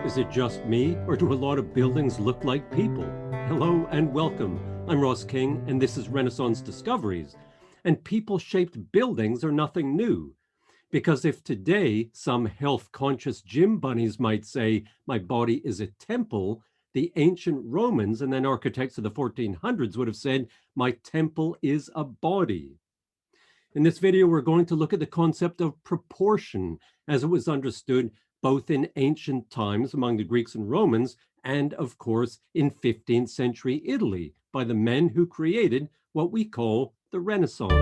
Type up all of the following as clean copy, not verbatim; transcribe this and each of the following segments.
Is it just me, or do a lot of buildings look like people? Hello and welcome. I'm Ross King, and this is Renaissance Discoveries. And people-shaped buildings are nothing new. Because if today some health-conscious gym bunnies might say, my body is a temple, the ancient Romans and then architects of the 1400s would have said, my temple is a body. In this video, we're going to look at the concept of proportion as it was understood both in ancient times among the Greeks and Romans, and of course in 15th century Italy by the men who created what we call the Renaissance.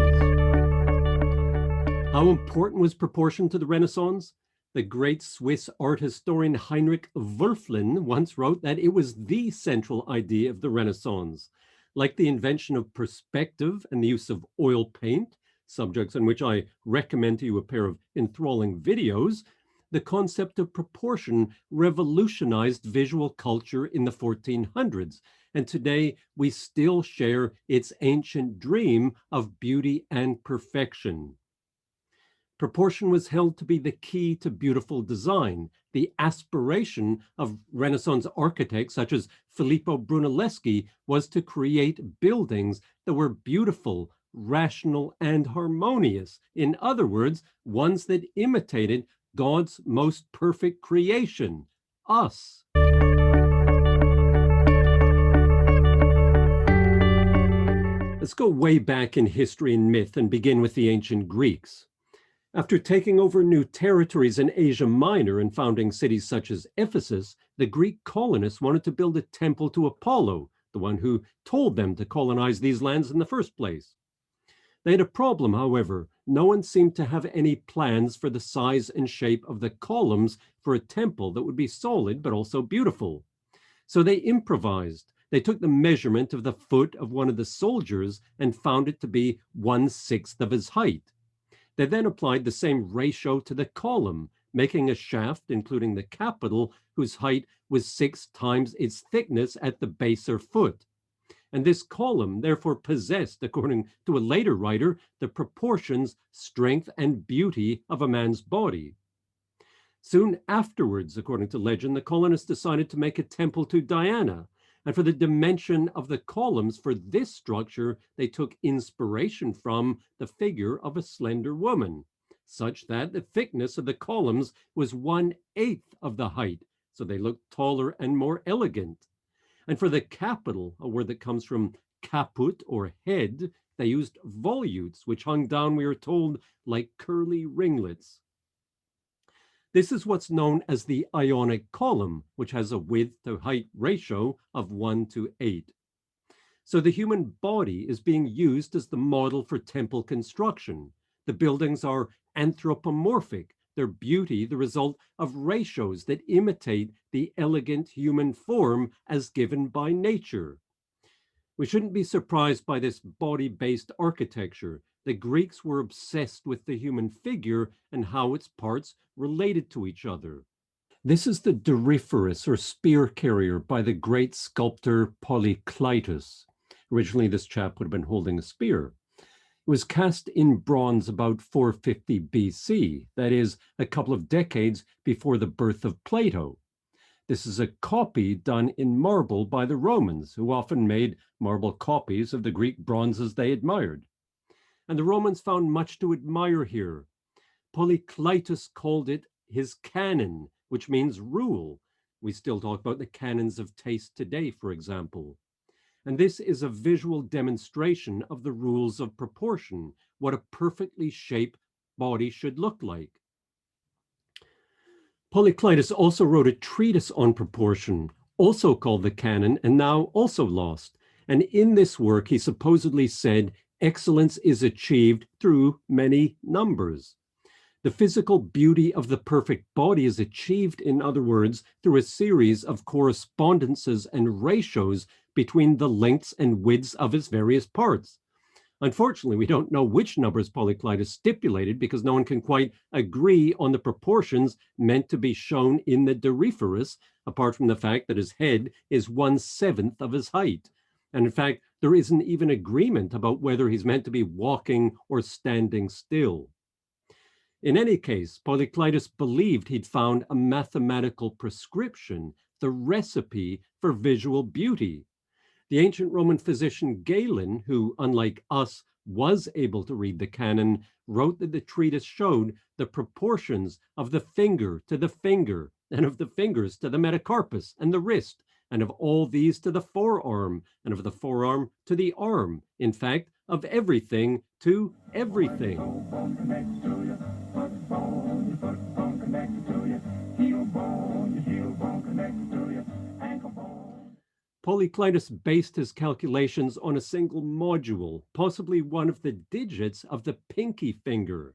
How important was proportion to the Renaissance? The great Swiss art historian Heinrich Wölfflin once wrote that it was the central idea of the Renaissance. Like the invention of perspective and the use of oil paint, subjects on which I recommend to you a pair of enthralling videos, the concept of proportion revolutionized visual culture in the 1400s. And today we still share its ancient dream of beauty and perfection. Proportion was held to be the key to beautiful design. The aspiration of Renaissance architects such as Filippo Brunelleschi was to create buildings that were beautiful, rational, and harmonious. In other words, ones that imitated God's most perfect creation, us. Let's go way back in history and myth and begin with the ancient Greeks. After taking over new territories in Asia Minor and founding cities such as Ephesus, the Greek colonists wanted to build a temple to Apollo, the one who told them to colonize these lands in the first place. They had a problem, however. No one seemed to have any plans for the size and shape of the columns for a temple that would be solid but also beautiful. So they improvised. They took the measurement of the foot of one of the soldiers and found it to be 1/6 of his height. They then applied the same ratio to the column, making a shaft, including the capital, whose height was 6 times its thickness at the base or foot. And this column therefore possessed, according to a later writer, the proportions, strength, and beauty of a man's body. Soon afterwards, according to legend, the colonists decided to make a temple to Diana. And for the dimension of the columns for this structure, they took inspiration from the figure of a slender woman, such that the thickness of the columns was 1/8 of the height, so they looked taller and more elegant. And for the capital, a word that comes from caput or head, they used volutes, which hung down, we are told, like curly ringlets. This is what's known as the Ionic column, which has a width to height ratio of 1:8. So the human body is being used as the model for temple construction. The buildings are anthropomorphic, their beauty the result of ratios that imitate the elegant human form as given by nature. We shouldn't be surprised by this body-based architecture. The Greeks were obsessed with the human figure and how its parts related to each other. This is the Doryphorus, or spear carrier, by the great sculptor Polykleitos. Originally, this chap would have been holding a spear. It was cast in bronze about 450 BC, that is, a couple of decades before the birth of Plato. This is a copy done in marble by the Romans, who often made marble copies of the Greek bronzes they admired. And the Romans found much to admire here. Polykleitos called it his canon, which means rule. We still talk about the canons of taste today, for example. And this is a visual demonstration of the rules of proportion, what a perfectly shaped body should look like. Polykleitos also wrote a treatise on proportion, also called the Canon, and now also lost. And in this work, he supposedly said, excellence is achieved through many numbers. The physical beauty of the perfect body is achieved, in other words, through a series of correspondences and ratios between the lengths and widths of its various parts. Unfortunately, we don't know which numbers Polykleitos stipulated because no one can quite agree on the proportions meant to be shown in the Doryphorus, apart from the fact that his head is 1/7 of his height. And in fact, there isn't even agreement about whether he's meant to be walking or standing still. In any case, Polyclitus believed he'd found a mathematical prescription, the recipe for visual beauty. The ancient Roman physician Galen, who, unlike us, was able to read the canon, wrote that the treatise showed the proportions of the finger to the finger, and of the fingers to the metacarpus and the wrist, and of all these to the forearm, and of the forearm to the arm, in fact, of everything to everything. Polyclitus based his calculations on a single module, possibly one of the digits of the pinky finger.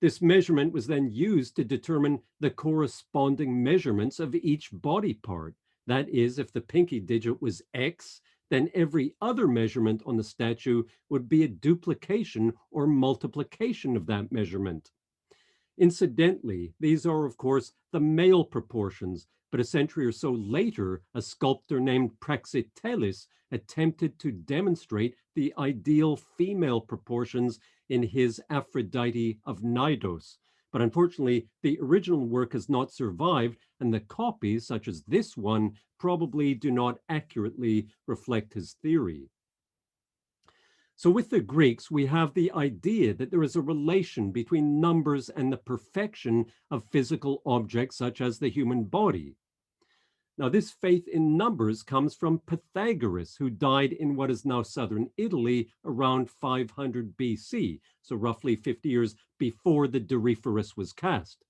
This measurement was then used to determine the corresponding measurements of each body part. That is, if the pinky digit was X, then every other measurement on the statue would be a duplication or multiplication of that measurement. Incidentally, these are, of course, the male proportions, but a century or so later, a sculptor named Praxiteles attempted to demonstrate the ideal female proportions in his Aphrodite of Cnidos. But unfortunately, the original work has not survived, and the copies, such as this one, probably do not accurately reflect his theory. So with the Greeks, we have the idea that there is a relation between numbers and the perfection of physical objects such as the human body. Now, this faith in numbers comes from Pythagoras, who died in what is now southern Italy around 500 BC, so roughly 50 years before the Doryphorus was cast.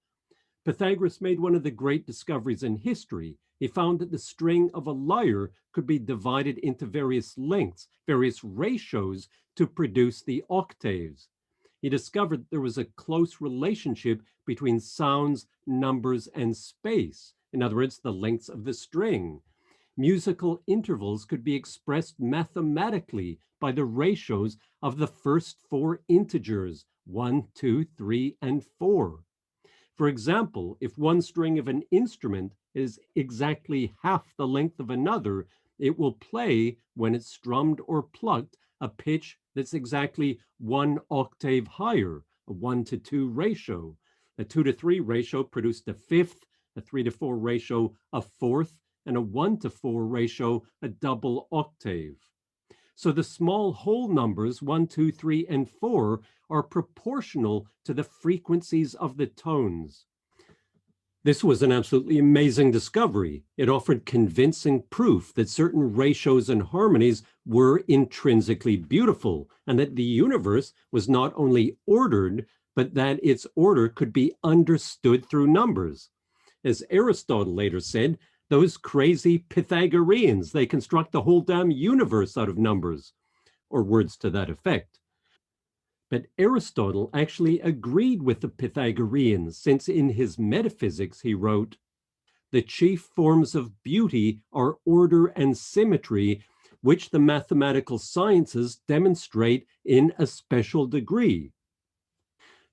Pythagoras made one of the great discoveries in history. He found that the string of a lyre could be divided into various lengths, various ratios to produce the octaves. He discovered there was a close relationship between sounds, numbers, and space. In other words, the lengths of the string. Musical intervals could be expressed mathematically by the ratios of the first four integers, 1, 2, 3, and 4. For example, if one string of an instrument is exactly half the length of another, it will play, when it's strummed or plucked, a pitch that's exactly one octave higher, a 1-to-2 ratio. A 2-to-3 ratio produced a fifth, a 3-to-4 ratio a fourth, and a 1-to-4 ratio a double octave. So the small whole numbers 1, 2, 3, and 4 are proportional to the frequencies of the tones. This was an absolutely amazing discovery. It offered convincing proof that certain ratios and harmonies were intrinsically beautiful, and that the universe was not only ordered, but that its order could be understood through numbers. As Aristotle later said, those crazy Pythagoreans, they construct the whole damn universe out of numbers, or words to that effect. But Aristotle actually agreed with the Pythagoreans, since in his Metaphysics he wrote, "The chief forms of beauty are order and symmetry, which the mathematical sciences demonstrate in a special degree."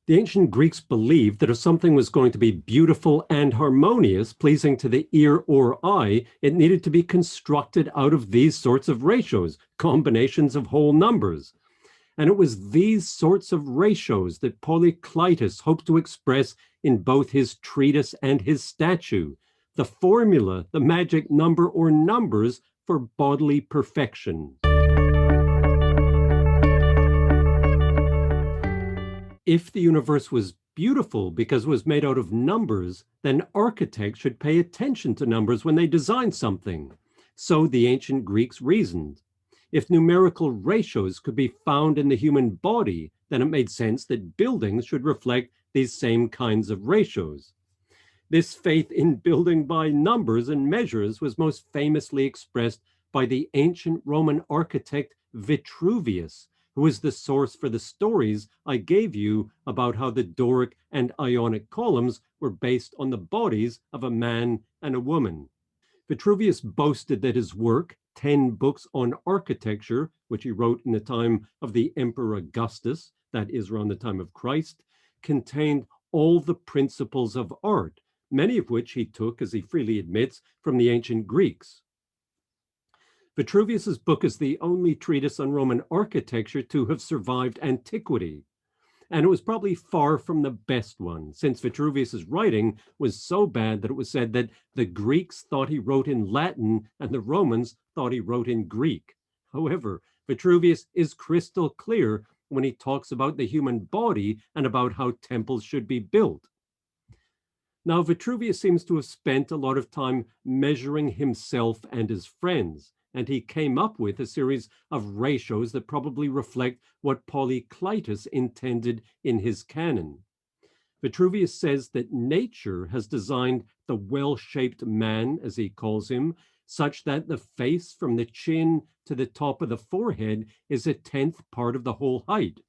The ancient Greeks believed that if something was going to be beautiful and harmonious, pleasing to the ear or eye, it needed to be constructed out of these sorts of ratios, combinations of whole numbers. And it was these sorts of ratios that Polyclitus hoped to express in both his treatise and his statue, the formula, the magic number or numbers for bodily perfection. If the universe was beautiful because it was made out of numbers, then architects should pay attention to numbers when they design something. So the ancient Greeks reasoned. If numerical ratios could be found in the human body, then it made sense that buildings should reflect these same kinds of ratios. This faith in building by numbers and measures was most famously expressed by the ancient Roman architect Vitruvius, who is the source for the stories I gave you about how the Doric and Ionic columns were based on the bodies of a man and a woman. Vitruvius boasted that his work, 10 books on architecture, which he wrote in the time of the Emperor Augustus, that is around the time of Christ, contained all the principles of art, many of which he took, as he freely admits, from the ancient Greeks. Vitruvius's book is the only treatise on Roman architecture to have survived antiquity. And it was probably far from the best one, since Vitruvius's writing was so bad that it was said that the Greeks thought he wrote in Latin and the Romans thought he wrote in Greek. However, Vitruvius is crystal clear when he talks about the human body and about how temples should be built. Now, Vitruvius seems to have spent a lot of time measuring himself and his friends, and he came up with a series of ratios that probably reflect what Polyclitus intended in his canon. Vitruvius says that nature has designed the well-shaped man, as he calls him, such that the face from the chin to the top of the forehead is a 10th part of the whole height,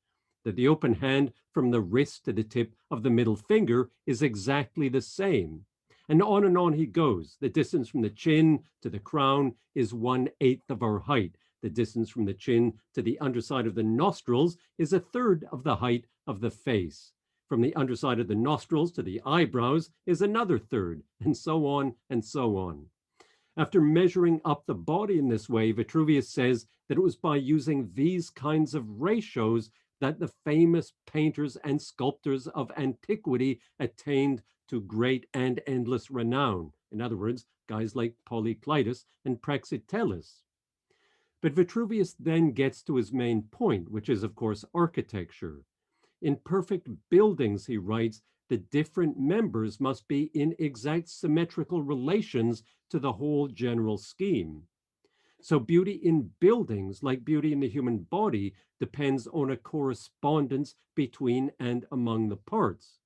that the open hand from the wrist to the tip of the middle finger is exactly the same. And on he goes. The distance from the chin to the crown is 1/8 of our height. The distance from the chin to the underside of the nostrils is 1/3 of the height of the face. From the underside of the nostrils to the eyebrows is another third, and so on and so on. After measuring up the body in this way, Vitruvius says that it was by using these kinds of ratios that the famous painters and sculptors of antiquity attained to great and endless renown. In other words, guys like Polyclitus and Praxiteles. But Vitruvius then gets to his main point, which is, of course, architecture. In perfect buildings, he writes, the different members must be in exact symmetrical relations to the whole general scheme. So beauty in buildings, like beauty in the human body, depends on a correspondence between and among the parts.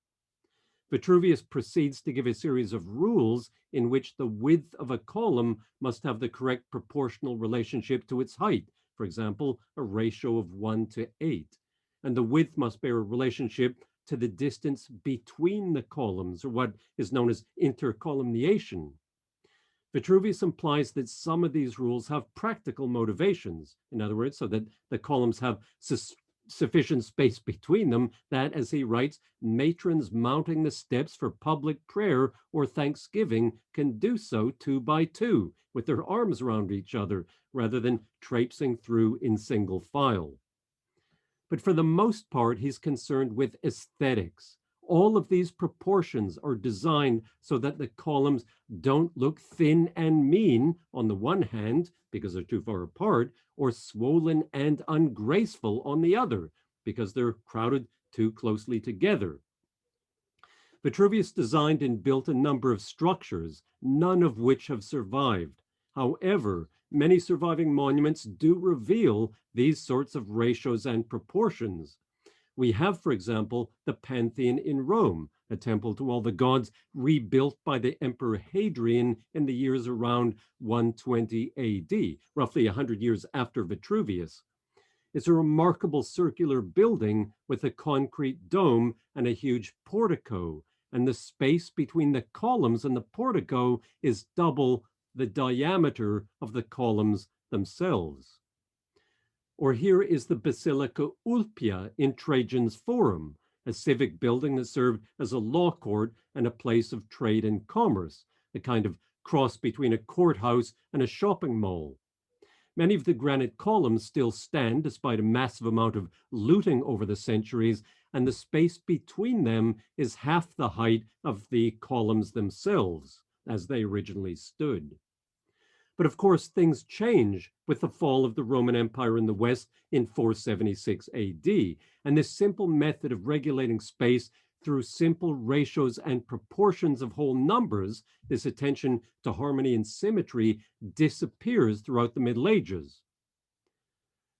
Vitruvius proceeds to give a series of rules in which the width of a column must have the correct proportional relationship to its height, for example, a ratio of 1:8. And the width must bear a relationship to the distance between the columns, or what is known as intercolumniation. Vitruvius implies that some of these rules have practical motivations. In other words, so that the columns have sufficient space between them that, as he writes, matrons mounting the steps for public prayer or thanksgiving can do so 2 by 2 with their arms around each other rather than traipsing through in single file. But for the most part, he's concerned with aesthetics. All of these proportions are designed so that the columns don't look thin and mean on the one hand, because they're too far apart, or swollen and ungraceful on the other, because they're crowded too closely together. Vitruvius designed and built a number of structures, none of which have survived. However, many surviving monuments do reveal these sorts of ratios and proportions. We have, for example, the Pantheon in Rome, a temple to all the gods rebuilt by the Emperor Hadrian in the years around 120 AD, roughly 100 years after Vitruvius. It's a remarkable circular building with a concrete dome and a huge portico, and the space between the columns and the portico is double the diameter of the columns themselves. Or here is the Basilica Ulpia in Trajan's Forum, a civic building that served as a law court and a place of trade and commerce, a kind of cross between a courthouse and a shopping mall. Many of the granite columns still stand despite a massive amount of looting over the centuries, and the space between them is half the height of the columns themselves, as they originally stood. But of course, things change with the fall of the Roman Empire in the West in 476 AD, and this simple method of regulating space through simple ratios and proportions of whole numbers, this attention to harmony and symmetry, disappears throughout the Middle Ages.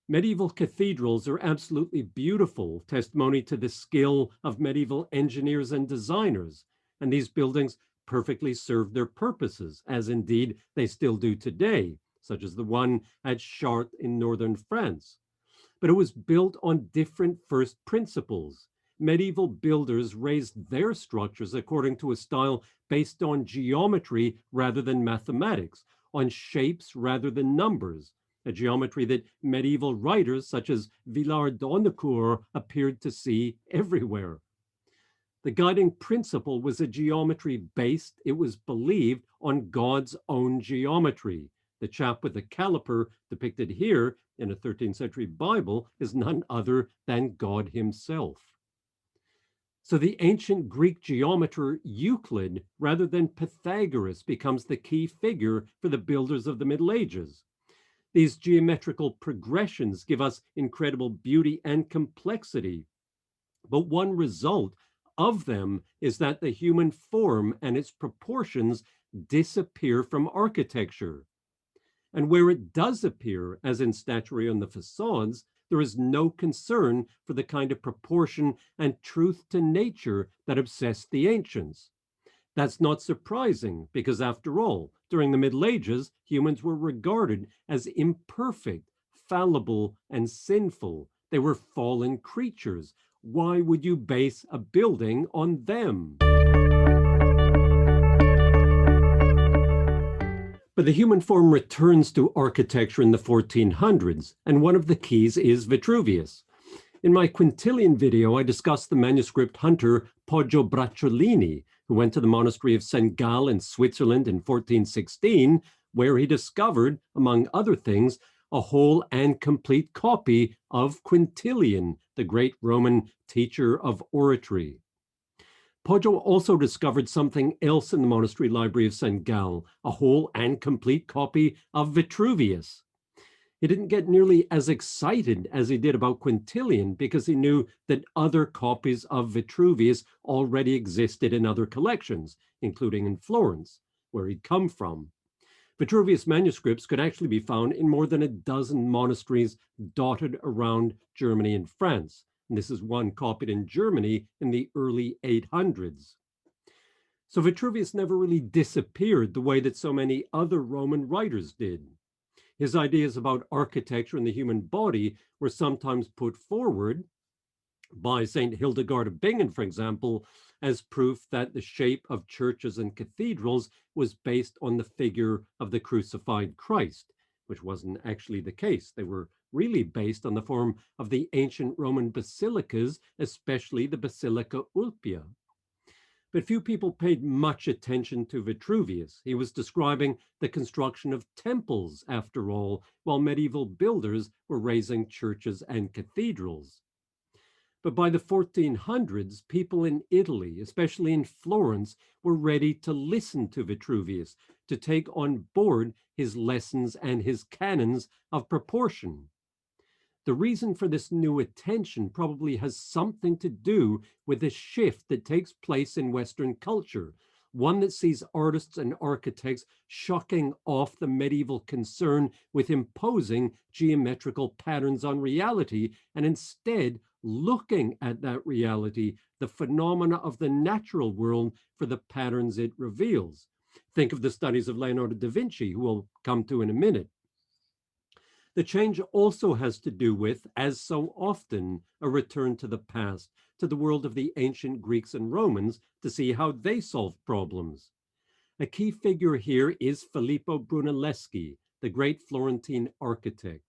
Medieval cathedrals are absolutely beautiful, testimony to the skill of medieval engineers and designers, and these buildings perfectly served their purposes, as indeed they still do today, such as the one at Chartres in northern France. But it was built on different first principles. Medieval builders raised their structures according to a style based on geometry rather than mathematics, on shapes rather than numbers, a geometry that medieval writers such as Villard d'Honnecourt appeared to see everywhere. The guiding principle was a geometry based, it was believed, on God's own geometry. The chap with the caliper depicted here in a 13th century Bible is none other than God himself. So the ancient Greek geometer Euclid, rather than Pythagoras, becomes the key figure for the builders of the Middle Ages. These geometrical progressions give us incredible beauty and complexity. But one result of them is that the human form and its proportions disappear from architecture. And where it does appear, as in statuary on the facades, there is no concern for the kind of proportion and truth to nature that obsessed the ancients. That's not surprising because, after all, during the Middle Ages, humans were regarded as imperfect, fallible, and sinful. They were fallen creatures. Why would you base a building on them? But the human form returns to architecture in the 1400s, and one of the keys is Vitruvius. In my quintillion video, I discussed the manuscript hunter Poggio Bracciolini, who went to the monastery of St. Gall in Switzerland in 1416, where he discovered, among other things, a whole and complete copy of Quintilian, the great Roman teacher of oratory. Poggio also discovered something else in the monastery library of St. Gall, a whole and complete copy of Vitruvius. He didn't get nearly as excited as he did about Quintilian because he knew that other copies of Vitruvius already existed in other collections, including in Florence, where he'd come from. Vitruvius manuscripts could actually be found in more than a dozen monasteries dotted around Germany and France. And this is one copied in Germany in the early 800s. So Vitruvius never really disappeared the way that so many other Roman writers did. His ideas about architecture and the human body were sometimes put forward by St. Hildegard of Bingen, for example, as proof that the shape of churches and cathedrals was based on the figure of the crucified Christ, which wasn't actually the case. They were really based on the form of the ancient Roman basilicas, especially the Basilica Ulpia. But few people paid much attention to Vitruvius. He was describing the construction of temples, after all, while medieval builders were raising churches and cathedrals. But by the 1400s, people in Italy, especially in Florence, were ready to listen to Vitruvius, to take on board his lessons and his canons of proportion. The reason for this new attention probably has something to do with the shift that takes place in Western culture, one that sees artists and architects shucking off the medieval concern with imposing geometrical patterns on reality and instead looking at that reality, the phenomena of the natural world, for the patterns it reveals. Think of the studies of Leonardo da Vinci, who we'll come to in a minute. The change also has to do with, as so often, a return to the past, to the world of the ancient Greeks and Romans, to see how they solved problems. A key figure here is Filippo Brunelleschi, the great Florentine architect.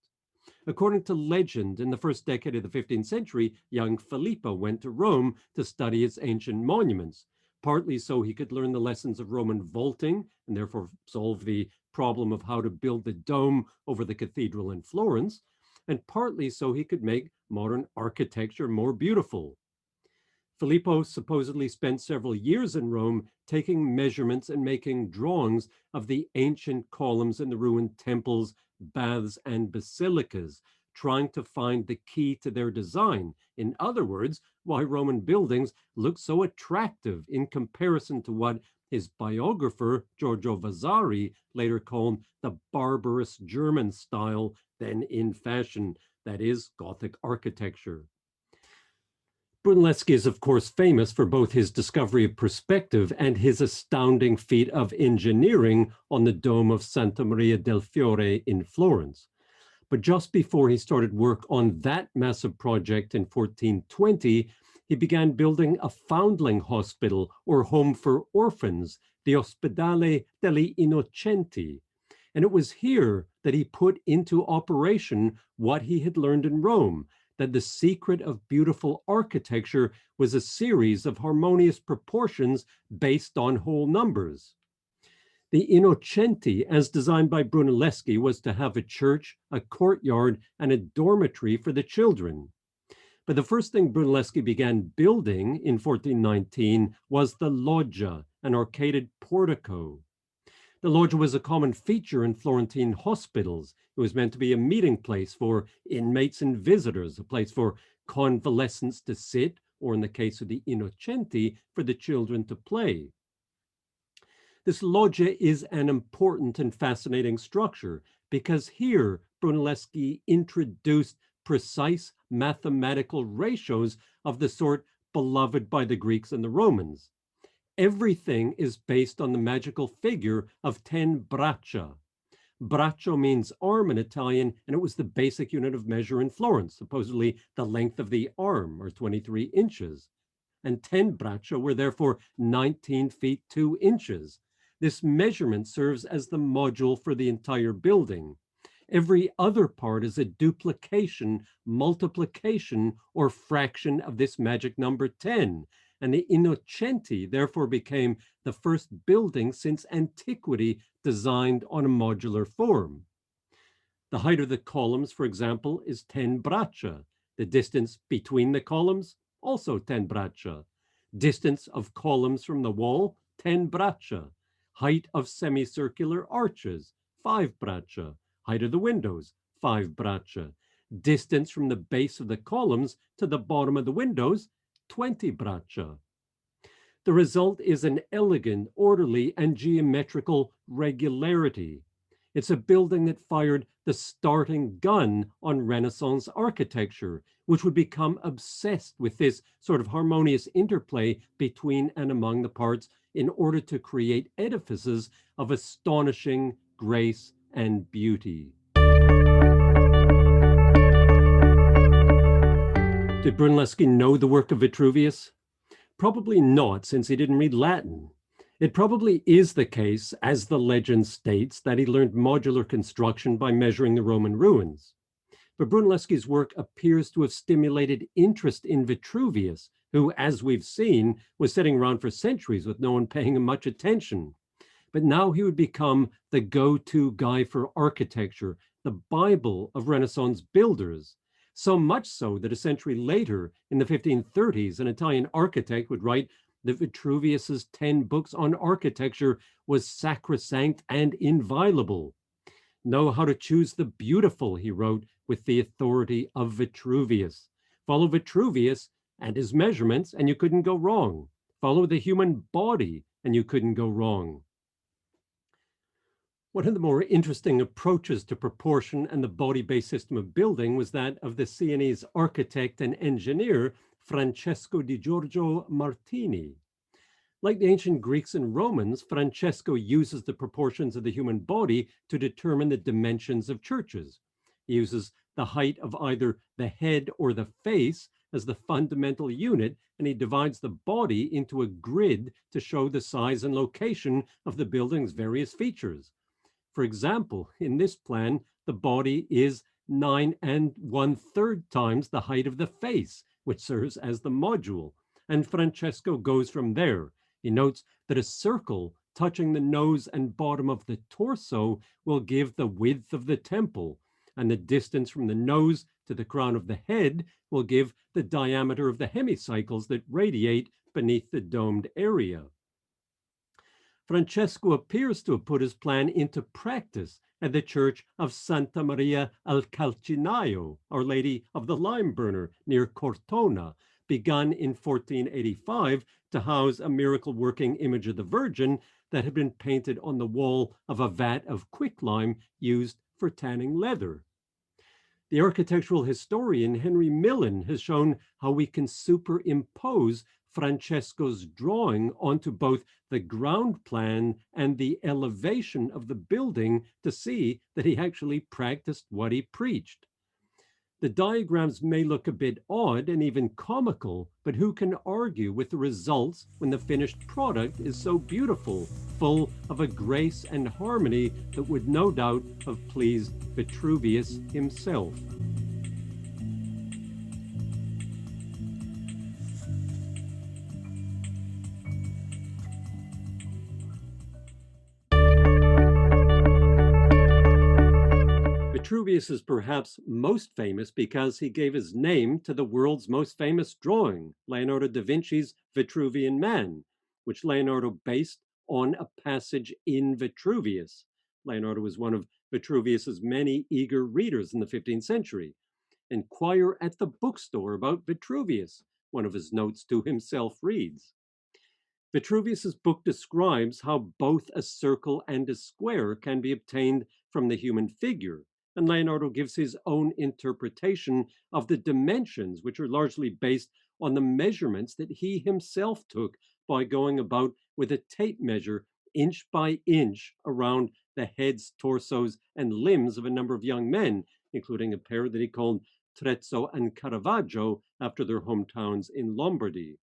According to legend, in the first decade of the 15th century, young Filippo went to Rome to study its ancient monuments, partly so he could learn the lessons of Roman vaulting and therefore solve the problem of how to build the dome over the cathedral in Florence, and partly so he could make modern architecture more beautiful. Filippo supposedly spent several years in Rome taking measurements and making drawings of the ancient columns in the ruined temples, baths, and basilicas, trying to find the key to their design. In other words, why Roman buildings look so attractive in comparison to what his biographer, Giorgio Vasari, later called the barbarous German style then in fashion, that is, Gothic architecture. Brunelleschi is, of course, famous for both his discovery of perspective and his astounding feat of engineering on the dome of Santa Maria del Fiore in Florence. But just before he started work on that massive project in 1420, he began building a foundling hospital or home for orphans, the Ospedale degli Innocenti. And it was here that he put into operation what he had learned in Rome, that the secret of beautiful architecture was a series of harmonious proportions based on whole numbers. The Innocenti, as designed by Brunelleschi, was to have a church, a courtyard, and a dormitory for the children. But the first thing Brunelleschi began building in 1419 was the loggia, an arcaded portico. The loggia was a common feature in Florentine hospitals. It was meant to be a meeting place for inmates and visitors, a place for convalescents to sit, or in the case of the innocenti, for the children to play. This loggia is an important and fascinating structure because here Brunelleschi introduced precise mathematical ratios of the sort beloved by the Greeks and the Romans. Everything is based on the magical figure of 10 braccia. Braccio means arm in Italian, and it was the basic unit of measure in Florence, supposedly the length of the arm, or 23 inches. And 10 braccia were therefore 19 feet 2 inches. This measurement serves as the module for the entire building. Every other part is a duplication, multiplication, or fraction of this magic number 10. And the Innocenti therefore became the first building since antiquity designed on a modular form. The height of the columns, for example, is 10 braccia. The distance between the columns, also 10 braccia. Distance of columns from the wall, 10 braccia. Height of semicircular arches, 5 braccia. Height of the windows, 5 braccia. Distance from the base of the columns to the bottom of the windows, 20 braccia. The result is an elegant, orderly, and geometrical regularity. It's a building that fired the starting gun on Renaissance architecture, which would become obsessed with this sort of harmonious interplay between and among the parts in order to create edifices of astonishing grace and beauty. Did Brunelleschi know the work of Vitruvius? Probably not, since he didn't read Latin. It probably is the case, as the legend states, that he learned modular construction by measuring the Roman ruins. But Brunelleschi's work appears to have stimulated interest in Vitruvius, who, as we've seen, was sitting around for centuries with no one paying him much attention. But now he would become the go-to guy for architecture, the Bible of Renaissance builders. So much so that a century later, in the 1530s, an Italian architect would write that Vitruvius's 10 books on architecture was sacrosanct and inviolable. Know how to choose the beautiful, he wrote, with the authority of Vitruvius. Follow Vitruvius and his measurements, and you couldn't go wrong. Follow the human body, and you couldn't go wrong. One of the more interesting approaches to proportion and the body-based system of building was that of the Sienese architect and engineer Francesco Di Giorgio Martini. Like the ancient Greeks and Romans, Francesco uses the proportions of the human body to determine the dimensions of churches. He uses the height of either the head or the face as the fundamental unit, and he divides the body into a grid to show the size and location of the building's various features. For example, in this plan, the body is 9 1/3 times the height of the face, which serves as the module. And Francesco goes from there. He notes that a circle touching the nose and bottom of the torso will give the width of the temple, and the distance from the nose to the crown of the head will give the diameter of the hemicycles that radiate beneath the domed area. Francesco appears to have put his plan into practice at the church of Santa Maria al Calcinaio, Our Lady of the Lime Burner, near Cortona, begun in 1485 to house a miracle-working image of the Virgin that had been painted on the wall of a vat of quicklime used for tanning leather. The architectural historian Henry Millen has shown how we can superimpose Francesco's drawing onto both the ground plan and the elevation of the building to see that he actually practiced what he preached. The diagrams may look a bit odd and even comical, but who can argue with the results when the finished product is so beautiful, full of a grace and harmony that would no doubt have pleased Vitruvius himself. Vitruvius is perhaps most famous because he gave his name to the world's most famous drawing, Leonardo da Vinci's Vitruvian Man, which Leonardo based on a passage in Vitruvius. Leonardo was one of Vitruvius's many eager readers in the 15th century. Inquire at the bookstore about Vitruvius, one of his notes to himself reads. Vitruvius's book describes how both a circle and a square can be obtained from the human figure, and Leonardo gives his own interpretation of the dimensions, which are largely based on the measurements that he himself took by going about with a tape measure inch by inch around the heads, torsos, and limbs of a number of young men, including a pair that he called Trezzo and Caravaggio after their hometowns in Lombardy.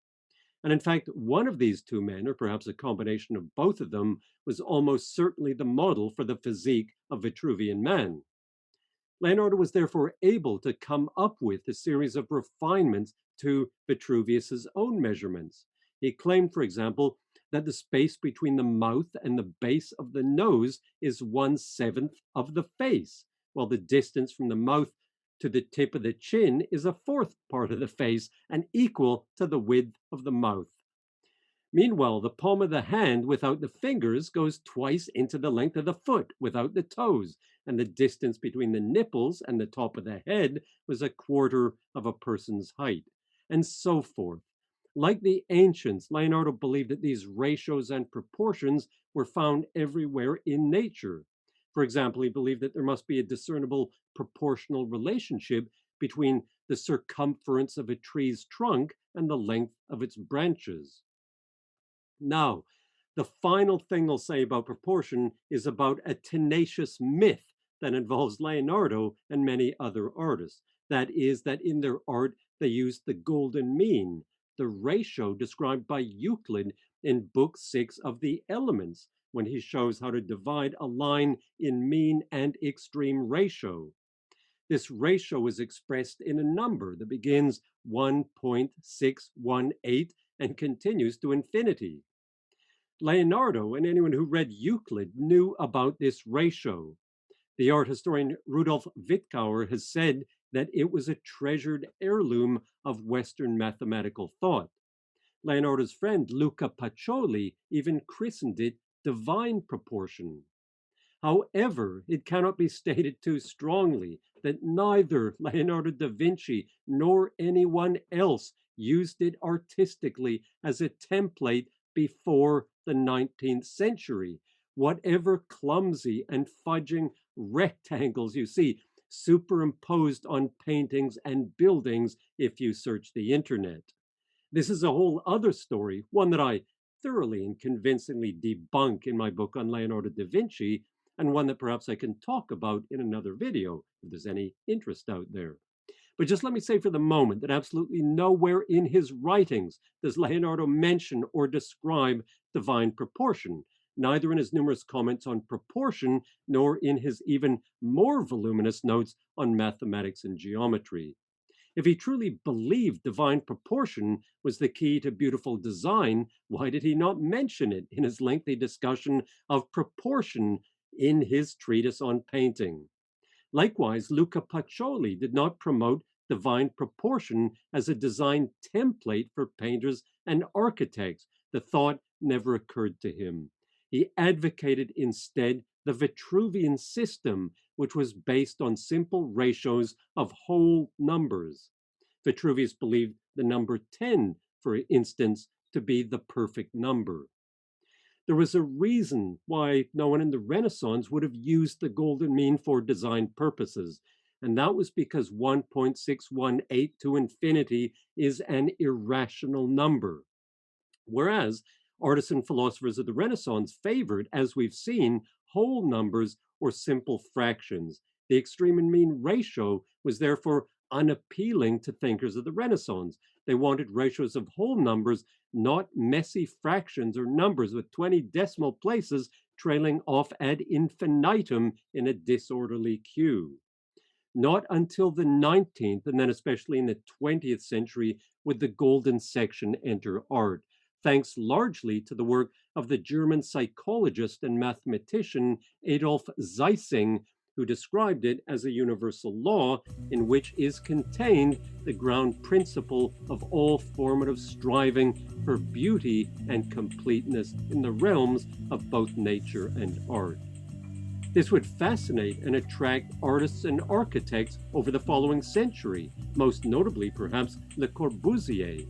And in fact, one of these two men, or perhaps a combination of both of them, was almost certainly the model for the physique of Vitruvian Man. Leonardo was therefore able to come up with a series of refinements to Vitruvius's own measurements. He claimed, for example, that the space between the mouth and the base of the nose is 1/7 of the face, while the distance from the mouth to the tip of the chin is a fourth part of the face and equal to the width of the mouth. Meanwhile, the palm of the hand without the fingers goes twice into the length of the foot without the toes, and the distance between the nipples and the top of the head was a quarter of a person's height, and so forth. Like the ancients, Leonardo believed that these ratios and proportions were found everywhere in nature. For example, he believed that there must be a discernible proportional relationship between the circumference of a tree's trunk and the length of its branches. Now, the final thing I'll say about proportion is about a tenacious myth that involves Leonardo and many other artists. That is, that in their art, they used the golden mean, the ratio described by Euclid in Book 6 of the Elements, when he shows how to divide a line in mean and extreme ratio. This ratio is expressed in a number that begins 1.618 and continues to infinity. Leonardo and anyone who read Euclid knew about this ratio. The art historian Rudolf Wittgauer has said that it was a treasured heirloom of Western mathematical thought. Leonardo's friend Luca Pacioli even christened it divine proportion. However, it cannot be stated too strongly that neither Leonardo da Vinci nor anyone else used it artistically as a template before the 19th century. Whatever clumsy and fudging rectangles you see superimposed on paintings and buildings if you search the internet. This is a whole other story, one that I thoroughly and convincingly debunk in my book on Leonardo da Vinci, and one that perhaps I can talk about in another video if there's any interest out there. But just let me say for the moment that absolutely nowhere in his writings does Leonardo mention or describe divine proportion, neither in his numerous comments on proportion nor in his even more voluminous notes on mathematics and geometry. If he truly believed divine proportion was the key to beautiful design, why did he not mention it in his lengthy discussion of proportion in his treatise on painting? Likewise, Luca Pacioli did not promote divine proportion as a design template for painters and architects. The thought never occurred to him. He advocated instead the Vitruvian system, which was based on simple ratios of whole numbers. Vitruvius believed the number 10, for instance, to be the perfect number. There was a reason why no one in the Renaissance would have used the golden mean for design purposes, and that was because 1.618 to infinity is an irrational number. Whereas artists and philosophers of the Renaissance favored, as we've seen, whole numbers or simple fractions. The extreme and mean ratio was therefore unappealing to thinkers of the Renaissance. They wanted ratios of whole numbers, not messy fractions or numbers with 20 decimal places trailing off ad infinitum in a disorderly queue. Not until the 19th, and then especially in the 20th century, would the golden section enter art, thanks largely to the work of the German psychologist and mathematician Adolf Zeissing, who described it as a universal law in which is contained the ground principle of all formative striving for beauty and completeness in the realms of both nature and art. This would fascinate and attract artists and architects over the following century, most notably perhaps Le Corbusier.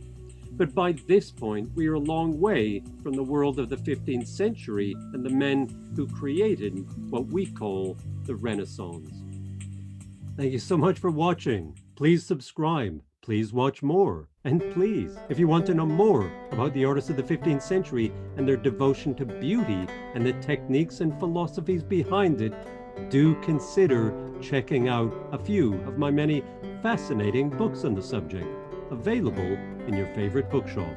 But by this point, we are a long way from the world of the 15th century and the men who created what we call the Renaissance. Thank you so much for watching. Please subscribe. Please watch more. And please, if you want to know more about the artists of the 15th century and their devotion to beauty and the techniques and philosophies behind it, do consider checking out a few of my many fascinating books on the subject, available in your favorite bookshop.